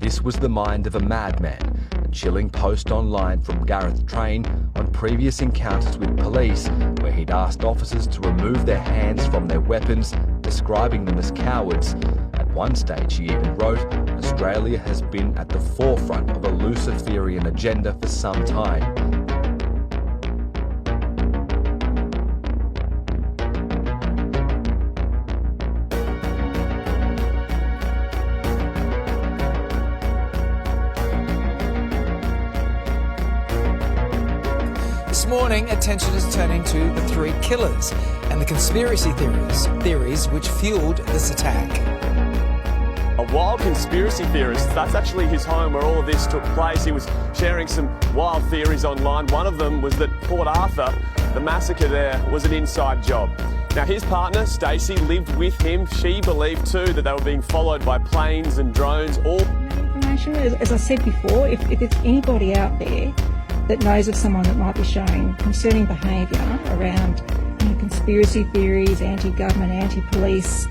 This was the mind of a madman, a chilling post online from Gareth Train on previous encounters with police, where he'd asked officers to remove their hands from their weapons, describing them as cowards. At one stage he even wrote, Australia has been at the forefront of a Luciferian agenda for some time. This morning, attention is turning to the three killers and the conspiracy theories which fueled this attack. A wild conspiracy theorist, that's actually his home where all of this took place. He was sharing some wild theories online. One of them was that Port Arthur, the massacre there, was an inside job. Now his partner, Stacey, lived with him. She believed too that they were being followed by planes and drones. All information, as I said before, if there's anybody out there that knows of someone that might be showing concerning behaviour around conspiracy theories, anti-government, anti-police,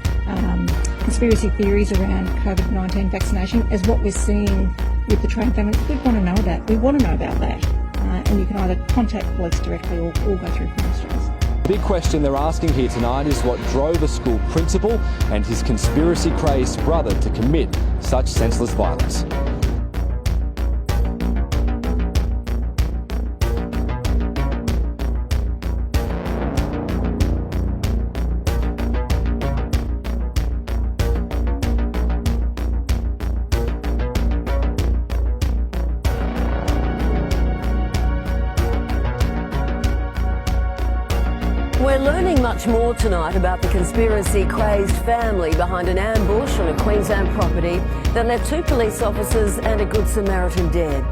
conspiracy theories around COVID-19 vaccination, as what we're seeing with the Train family, we want to know about. We want to know about that. And you can either contact police directly or go through Ministries. The big question they're asking here tonight is what drove a school principal and his conspiracy-crazed brother to commit such senseless violence. We're learning much more tonight about the conspiracy-crazed family behind an ambush on a Queensland property that left 2 police officers and a Good Samaritan dead.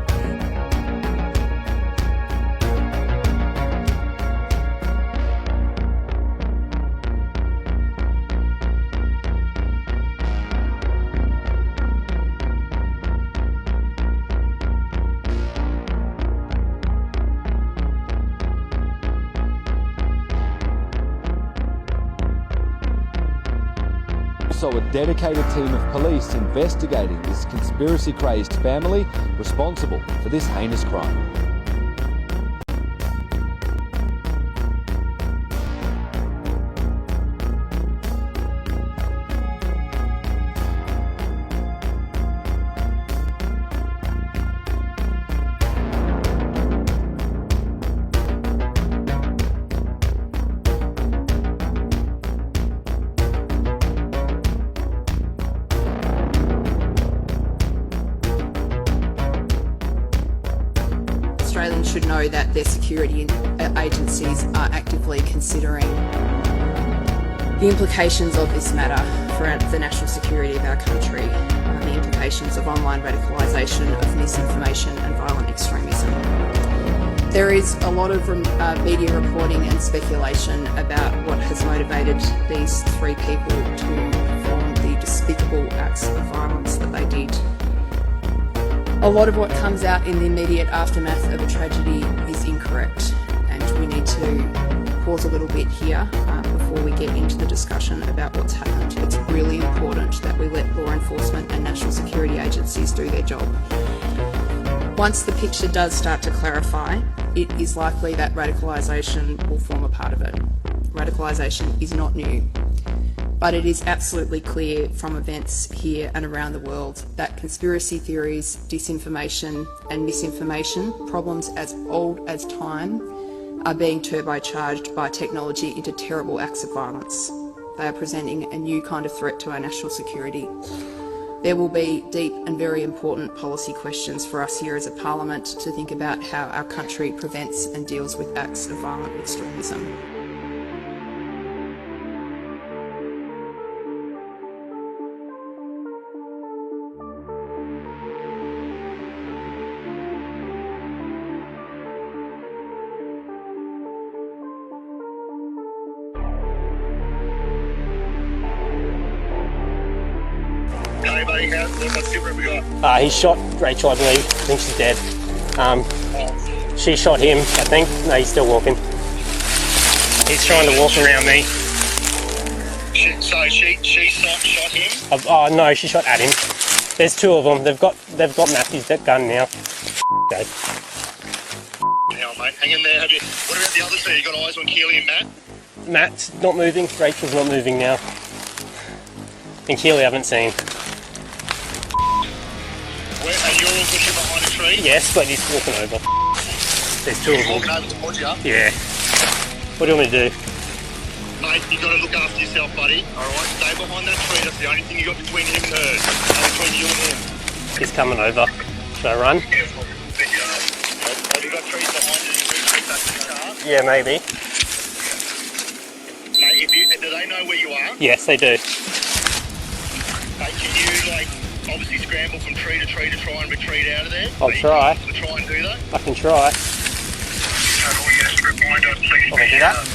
Also a dedicated team of police investigating this conspiracy-crazed family responsible for this heinous crime. Australians should know that their security agencies are actively considering the implications of this matter for the national security of our country, the implications of online radicalisation, of misinformation and violent extremism. There is a lot of media reporting and speculation about what has motivated these 3 people to perform the despicable acts of violence that they did. A lot of what comes out in the immediate aftermath of a tragedy is incorrect, and we need to pause a little bit here before we get into the discussion about what's happened. It's really important that we let law enforcement and national security agencies do their job. Once the picture does start to clarify, it is likely that radicalisation will form a part of it. Radicalisation is not new. But it is absolutely clear from events here and around the world that conspiracy theories, disinformation and misinformation, problems as old as time, are being turbocharged by technology into terrible acts of violence. They are presenting a new kind of threat to our national security. There will be deep and very important policy questions for us here as a parliament to think about how our country prevents and deals with acts of violent extremism. He shot Rachel, I believe. I think she's dead. She shot him, I think. No, he's still walking. He's trying to walk around me. So she shot him? Oh, no, she shot at him. There's two of them. They've got Matthew's gun now. Okay. Now, mate, hang in there. What about the other two? You got eyes on Keely and Matt? Matt's not moving. Rachel's not moving now. And Keely I haven't seen. Where, and you're all pushing behind a tree? Yes, but he's walking over. There's two of them. Walking over towards you? Yeah. What do you want me to do? Mate, you got to look after yourself, buddy. All right, stay behind that tree. That's the only thing you got between him and her. Not between you and him. He's coming over. Should I run? Have you got trees behind you? You can back to the car? Yeah, maybe. Mate, do they know where you are? Yes, they do. Mate, can you, obviously scramble from tree to tree to try and retreat out of there? I'll try. To try and do that? I can try. Want me to do that?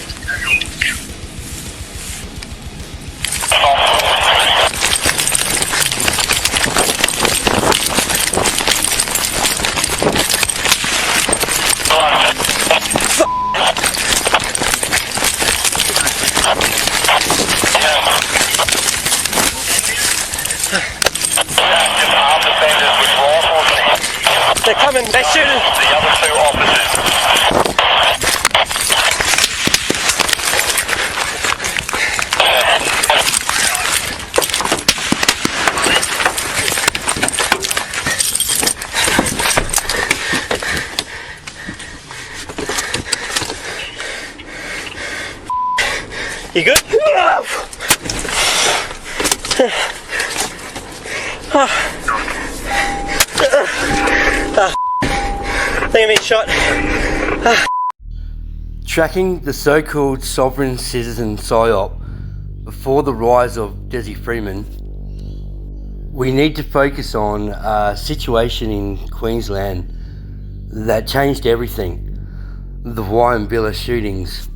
They're coming, they're shooting. The other two officers. You good? I think I'm being shot. Tracking the so-called sovereign citizen PSYOP before the rise of Desi Freeman, we need to focus on a situation in Queensland that changed everything, the Wieambilla shootings.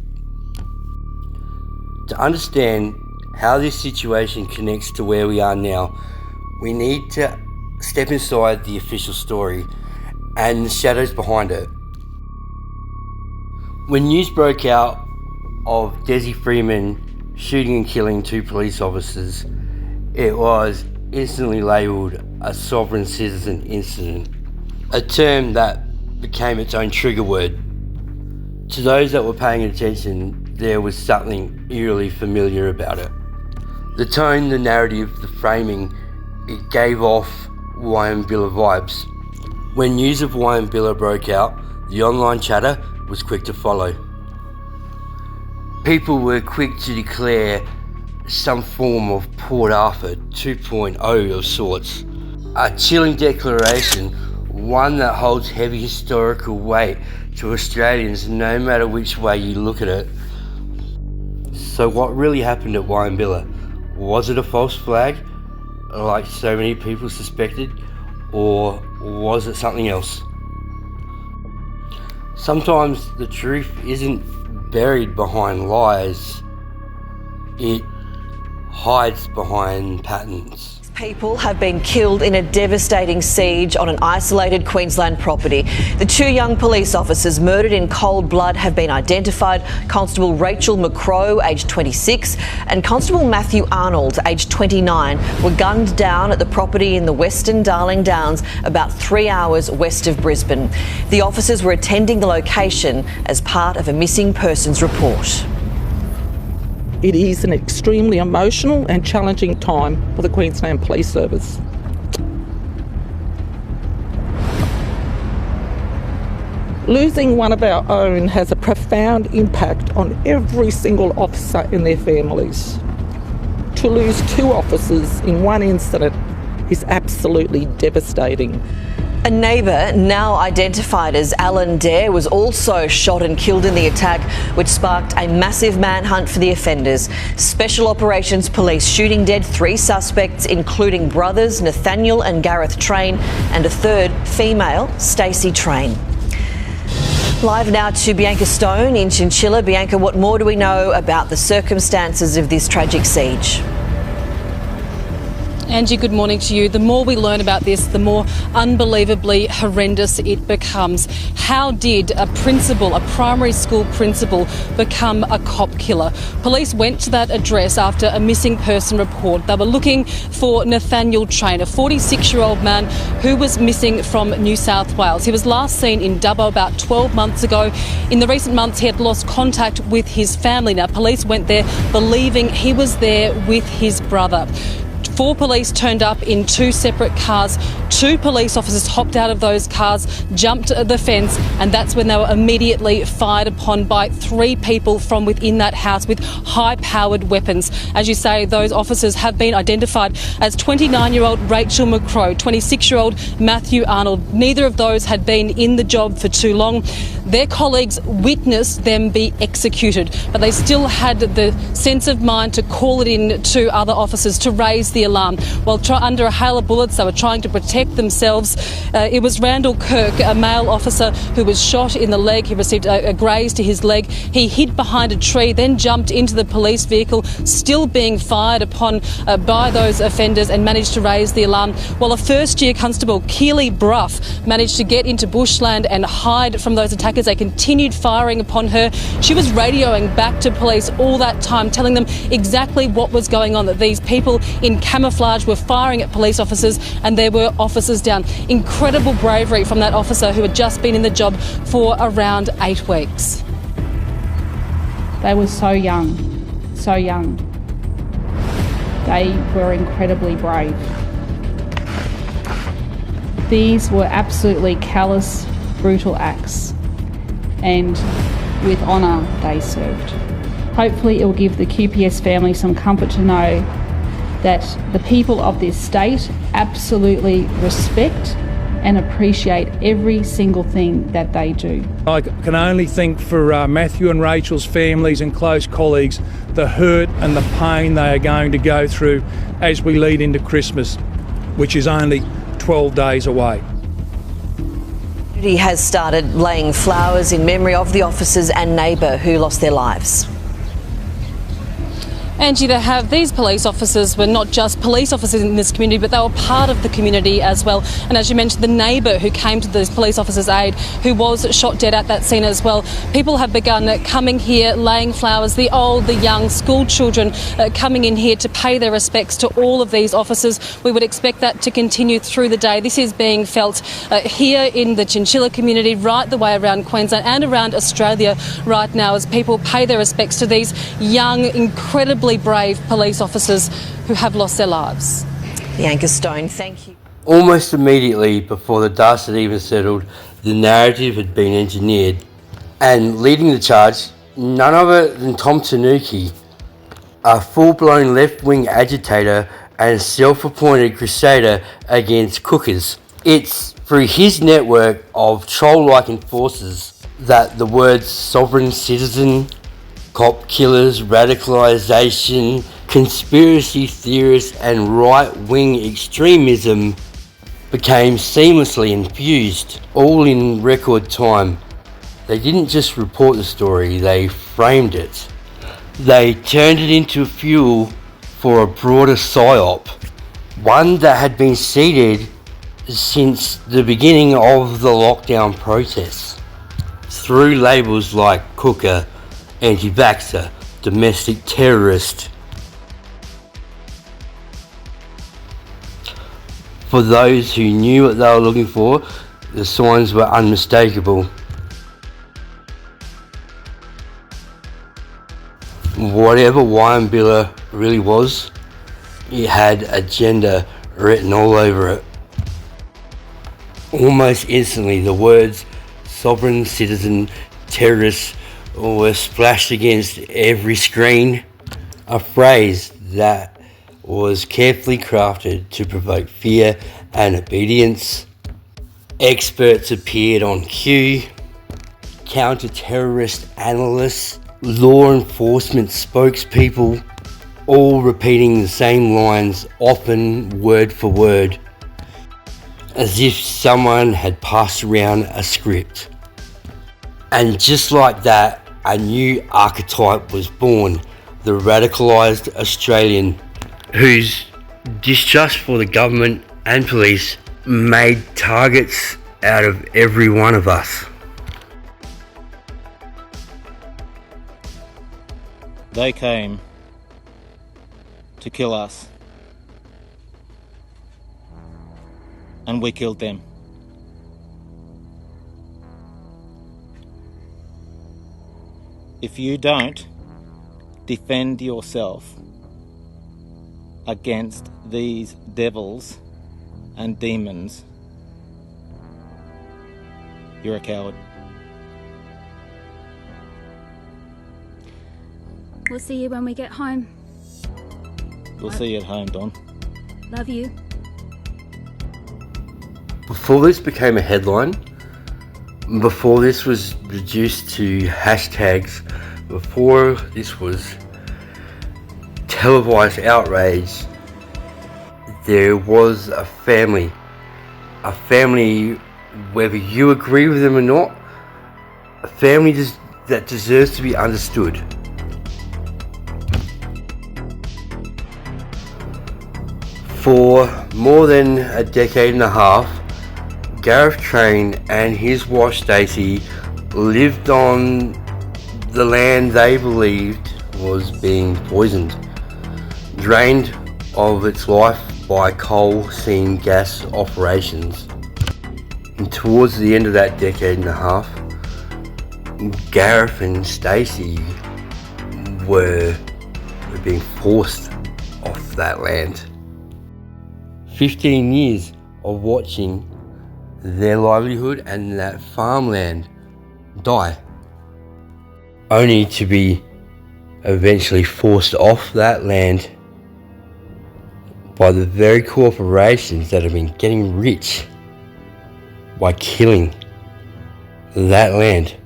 To understand how this situation connects to where we are now, we need to step inside the official story and the shadows behind it. When news broke out of Desi Freeman shooting and killing two police officers, it was instantly labelled a sovereign citizen incident, a term that became its own trigger word. To those that were paying attention, there was something eerily familiar about it. The tone, the narrative, the framing, it gave off Wieambilla vibes. When news of Wieambilla broke out, the online chatter was quick to follow. People were quick to declare some form of Port Arthur 2.0 of sorts. A chilling declaration, one that holds heavy historical weight to Australians no matter which way you look at it. So what really happened at Wieambilla? Was it a false flag, like so many people suspected, or was it something else? Sometimes the truth isn't buried behind lies, it hides behind patterns. People have been killed in a devastating siege on an isolated Queensland property. The two young police officers murdered in cold blood have been identified. Constable Rachel McCrow, aged 26, and Constable Matthew Arnold, aged 29, were gunned down at the property in the Western Darling Downs, about 3 hours west of Brisbane. The officers were attending the location as part of a missing persons report. It is an extremely emotional and challenging time for the Queensland Police Service. Losing one of our own has a profound impact on every single officer and their families. To lose two officers in one incident is absolutely devastating. A neighbour, now identified as Alan Dare, was also shot and killed in the attack, which sparked a massive manhunt for the offenders. Special Operations Police shooting dead 3 suspects, including brothers Nathaniel and Gareth Train, and a third female, Stacey Train. Live now to Bianca Stone in Chinchilla. Bianca, what more do we know about the circumstances of this tragic siege? Angie, good morning to you. The more we learn about this, the more unbelievably horrendous it becomes. How did a principal, a primary school principal, become a cop killer? Police went to that address after a missing person report. They were looking for Nathaniel Train, a 46-year-old man who was missing from New South Wales. He was last seen in Dubbo about 12 months ago. In the recent months, he had lost contact with his family. Now, police went there believing he was there with his brother. 4 police turned up in 2 separate cars. 2 police officers hopped out of those cars, jumped the fence, and that's when they were immediately fired upon by 3 people from within that house with high-powered weapons. As you say, those officers have been identified as 29-year-old Rachel McCrow, 26-year-old Matthew Arnold. Neither of those had been in the job for too long. Their colleagues witnessed them be executed, but they still had the sense of mind to call it in to other officers to raise the alarm. While under a hail of bullets, they were trying to protect themselves. It was Randall Kirk, a male officer, who was shot in the leg. He received a graze to his leg. He hid behind a tree, then jumped into the police vehicle, still being fired upon by those offenders, and managed to raise the alarm. While a first-year constable, Keely Bruff, managed to get into bushland and hide from those attackers, they continued firing upon her. She was radioing back to police all that time, telling them exactly what was going on, that these people in camouflage were firing at police officers and there were officers down. Incredible bravery from that officer who had just been in the job for around 8 weeks. They were so young, so young. They were incredibly brave. These were absolutely callous, brutal acts, and with honour they served. Hopefully it will give the QPS family some comfort to know that the people of this state absolutely respect and appreciate every single thing that they do. I can only think for Matthew and Rachel's families and close colleagues, the hurt and the pain they are going to go through as we lead into Christmas, which is only 12 days away. He has started laying flowers in memory of the officers and neighbour who lost their lives. Angie, these police officers were not just police officers in this community, but they were part of the community as well. And as you mentioned, the neighbour who came to these police officers' aid, who was shot dead at that scene as well. People have begun coming here, laying flowers, the old, the young, school children coming in here to pay their respects to all of these officers. We would expect that to continue through the day. This is being felt here in the Chinchilla community, right the way around Queensland and around Australia right now, as people pay their respects to these young, incredibly brave police officers who have lost their lives. Bianca Stone, thank you. Almost immediately before the dust had even settled, the narrative had been engineered, and leading the charge, none other than Tom Tanuki, a full-blown left-wing agitator and self-appointed crusader against cookers. It's through his network of troll-like enforcers that the words sovereign citizen, cop killers, radicalisation, conspiracy theorists and right-wing extremism became seamlessly infused, all in record time. They didn't just report the story, they framed it. They turned it into fuel for a broader psyop, one that had been seeded since the beginning of the lockdown protests, through labels like cooker, anti-vaxxer, domestic terrorist. For those who knew what they were looking for, the signs were unmistakable. Whatever Wieambilla really was, it had agenda written all over it. Almost instantly, the words sovereign citizen, terrorist were splashed against every screen, a phrase that was carefully crafted to provoke fear and obedience. Experts appeared on cue, counter-terrorist analysts, law enforcement spokespeople, all repeating the same lines, often word for word, as if someone had passed around a script. And just like that, a new archetype was born, the radicalised Australian, whose Distrust for the government and police made targets out of every one of us. They came to kill us, and we killed them. If you don't defend yourself against these devils and demons, you're a coward. We'll see you when we get home. We'll see you at home, Don. Love you. Before this became a headline, before this was reduced to hashtags, before this was televised outrage, there was a family, whether you agree with them or not, a family that deserves to be understood. For more than a decade and a half, Gareth Train and his wife Stacey lived on the land they believed was being poisoned, drained of its life by coal seam gas operations. And towards the end of that decade and a half, Gareth and Stacey were being forced off that land. 15 years of watching their livelihood and that farmland die, only to be eventually forced off that land by the very corporations that have been getting rich by killing that land.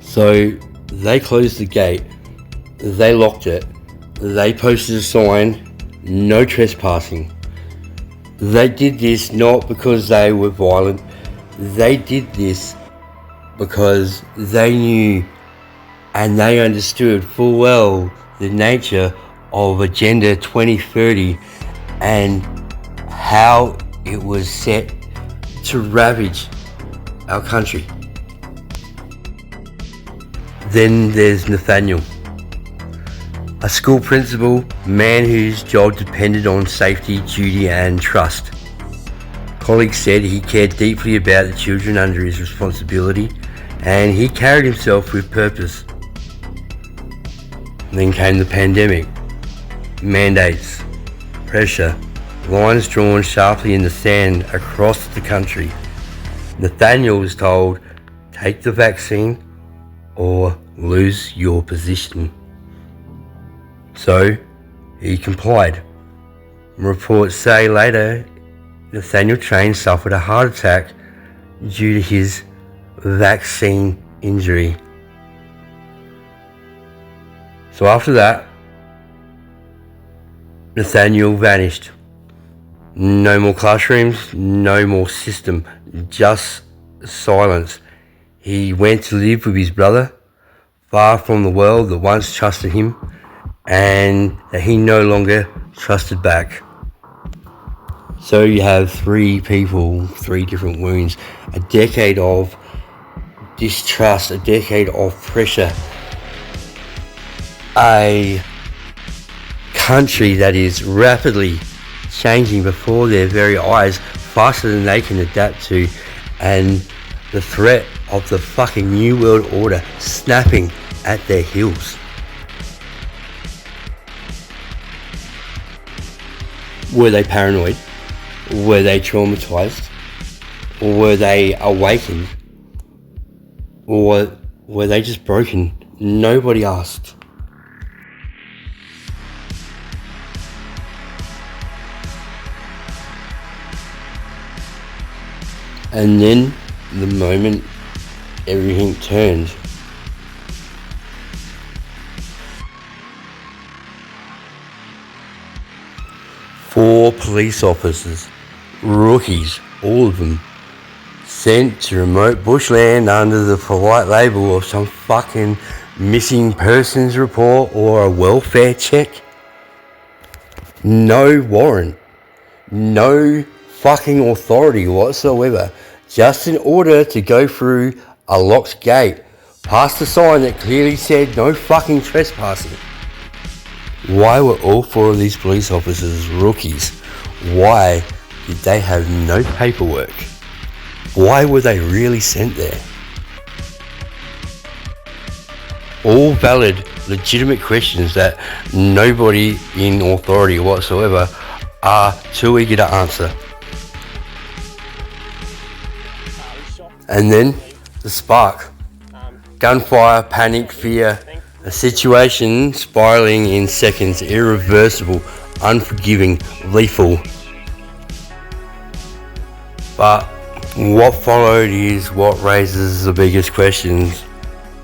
So they closed the gate, they locked it, they posted a sign, no trespassing. They did this not because they were violent, they did this because they knew and they understood full well the nature of Agenda 2030 and how it was set to ravage our country. Then there's Nathaniel, a school principal, man whose job depended on safety, duty and trust. Colleagues said he cared deeply about the children under his responsibility and he carried himself with purpose. Then came the pandemic, mandates, pressure, lines drawn sharply in the sand across the country. Nathaniel was told, take the vaccine or lose your position. So he complied. Reports say later Nathaniel Train suffered a heart attack due to his vaccine injury. So after that, Nathaniel vanished. No more classrooms, no more system, just silence. He went to live with his brother, far from the world that once trusted him and that he no longer trusted back. So you have three people, three different wounds, a decade of distrust, a decade of pressure, a country that is rapidly changing before their very eyes, faster than they can adapt to, and the threat of the fucking New World Order snapping at their heels. Were they paranoid? Were they traumatized? Or were they awakened? Or were they just broken? Nobody asked. And then, the moment everything turned, four police officers, rookies, all of them, sent to remote bushland under the polite label of some fucking missing persons report or a welfare check. No warrant, no fucking authority whatsoever, just an order to go through a locked gate, past a sign that clearly said no fucking trespassing. Why were all 4 of these police officers rookies? Why did they have no paperwork? Why were they really sent there? All valid, legitimate questions that nobody in authority whatsoever are too eager to answer. And then the spark. Gunfire, panic, fear, a situation spiraling in seconds, irreversible, unforgiving, lethal. But what followed is what raises the biggest questions.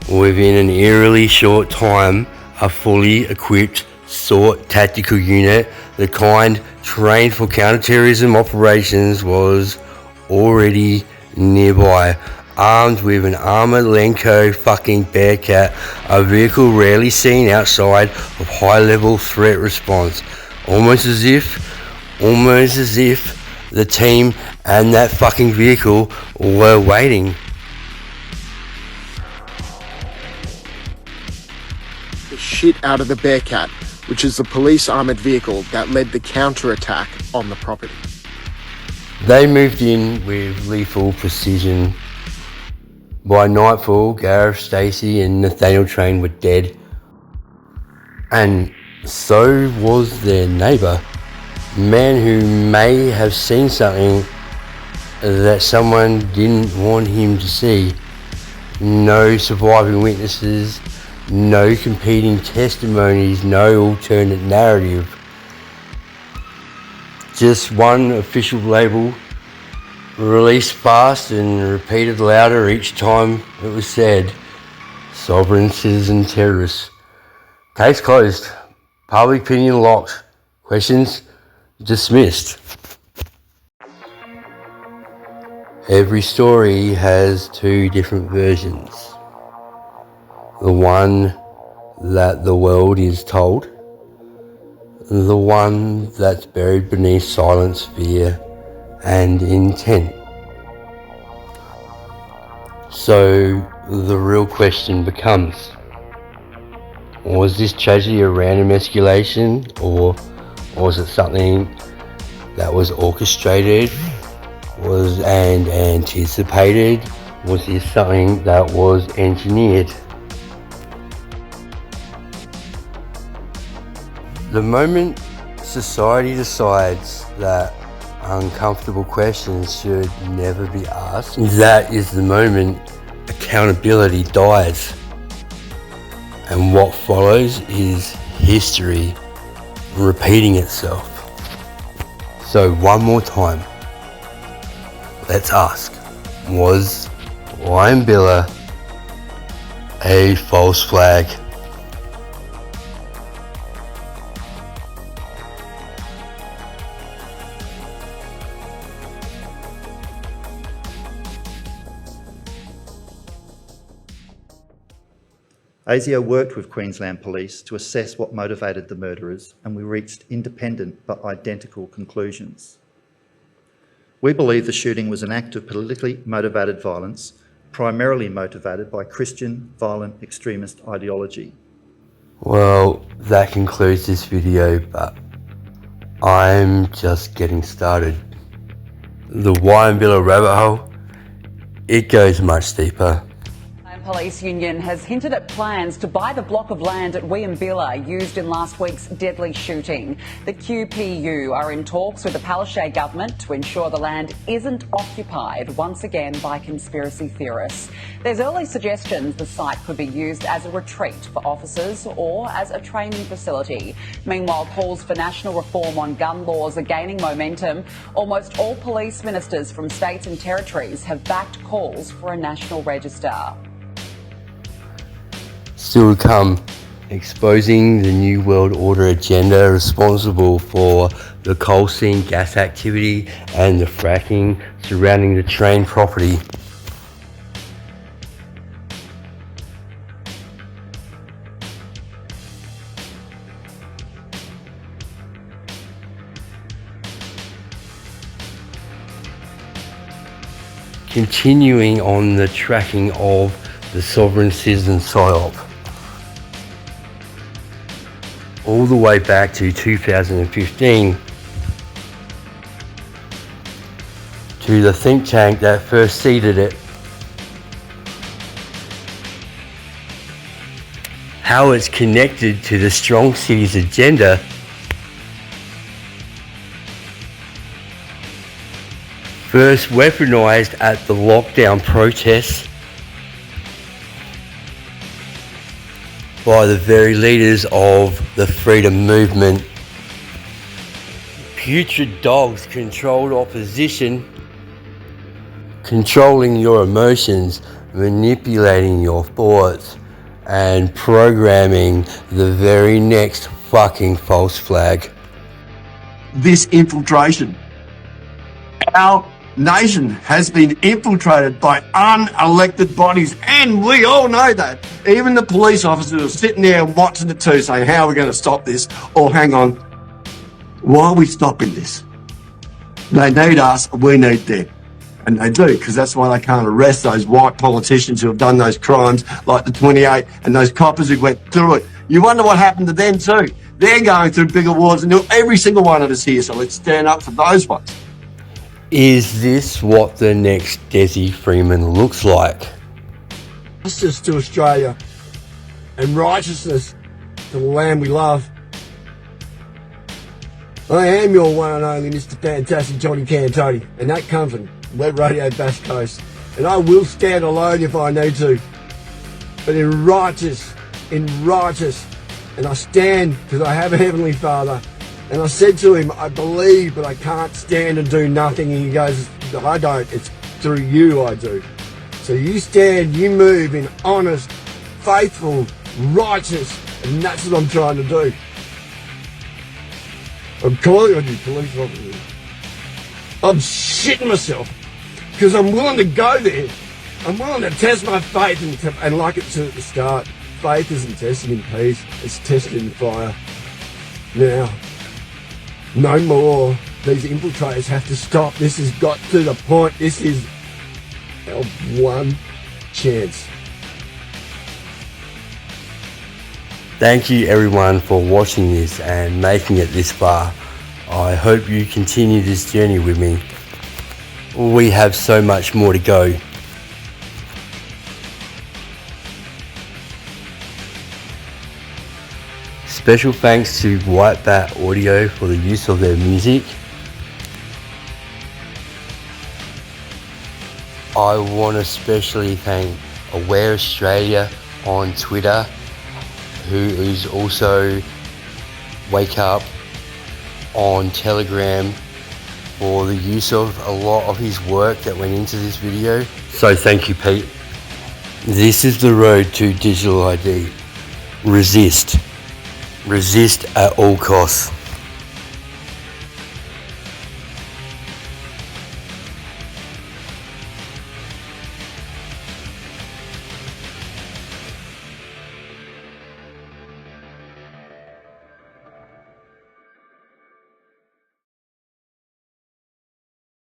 Within an eerily short time, a fully equipped SWOT tactical unit, the kind trained for counter-terrorism operations, was already nearby, armed with an armoured Lenco fucking Bearcat, a vehicle rarely seen outside of high-level threat response. Almost as if the team and that fucking vehicle were waiting. The shit out of the Bearcat, which is the police armoured vehicle that led the counter-attack on the property. They moved in with lethal precision. By nightfall, Gareth, Stacey and Nathaniel Train were dead. And so was their neighbour, a man who may have seen something that someone didn't want him to see. No surviving witnesses, no competing testimonies, no alternate narrative. Just one official label, released fast and repeated louder each time it was said. Sovereign citizen terrorists. Case closed. Public opinion locked. Questions dismissed. Every story has 2 different versions. The one that the world is told, the one that's buried beneath silence, fear and intent. So the real question becomes, was this tragedy a random escalation, or was it something that was orchestrated, was and anticipated? Was this something that was engineered? The moment society decides that uncomfortable questions should never be asked, that is the moment accountability dies. And what follows is history repeating itself. So one more time, let's ask, was Wieambilla a false flag? ASIO worked with Queensland Police to assess what motivated the murderers, and we reached independent but identical conclusions. We believe the shooting was an act of politically motivated violence, primarily motivated by Christian violent extremist ideology. Well, that concludes this video, but I'm just getting started. The Wieambilla rabbit hole, it goes much deeper. Police union has hinted at plans to buy the block of land at Wieambilla used in last week's deadly shooting. The QPU are in talks with the Palaszczuk government to ensure the land isn't occupied once again by conspiracy theorists. There's early suggestions the site could be used as a retreat for officers or as a training facility. Meanwhile, calls for national reform on gun laws are gaining momentum. Almost all police ministers from states and territories have backed calls for a national register. Still to come, exposing the New World Order agenda responsible for the coal seam gas activity and the fracking surrounding the Train property. Continuing on the tracking of the sovereign citizen PSYOP. All the way back to 2015 to the think tank that first seeded it. How it's connected to the Strong Cities agenda first weaponized at the lockdown protests by the very leaders of the freedom movement. Putrid dogs controlled opposition, controlling your emotions, manipulating your thoughts, and programming the very next fucking false flag. This infiltration. Our nation has been infiltrated by unelected bodies, and we all know that. Even the police officers are sitting there and watching it too, saying, how are we going to stop this? Or hang on, why are we stopping this? They need us, we need them. And they do, because that's why they can't arrest those white politicians who have done those crimes, like the 28 and those coppers who went through it. You wonder what happened to them too. They're going through big awards, and every single one of us here, so let's stand up for those ones. Is this what the next Desi Freeman looks like? Justice to Australia and righteousness to the land we love. I am your one and only Mr. Fantastic Johnny Cantoni, and that comes from Web Radio Bass Coast. And I will stand alone if I need to. But in righteous, and I stand because I have a Heavenly Father. And I said to him, I believe, but I can't stand and do nothing. And he goes, I don't, it's through you I do. So you stand, you move in honest, faithful, righteous, and that's what I'm trying to do. I'm calling on you, police officers. I'm shitting myself because I'm willing to go there. I'm willing to test my faith and like it said at the start, faith isn't tested in peace, it's tested in fire. Now, no more. These infiltrators have to stop. This has got to the point. This is our one chance. Thank you everyone for watching this and making it this far. I hope you continue this journey with me. We have so much more to go. Special thanks to White Bat Audio for the use of their music. I want to especially thank Aware Australia on Twitter, who is also Wake Up on Telegram, for the use of a lot of his work that went into this video. So thank you, Pete. This is the road to digital ID. Resist. Resist at all costs.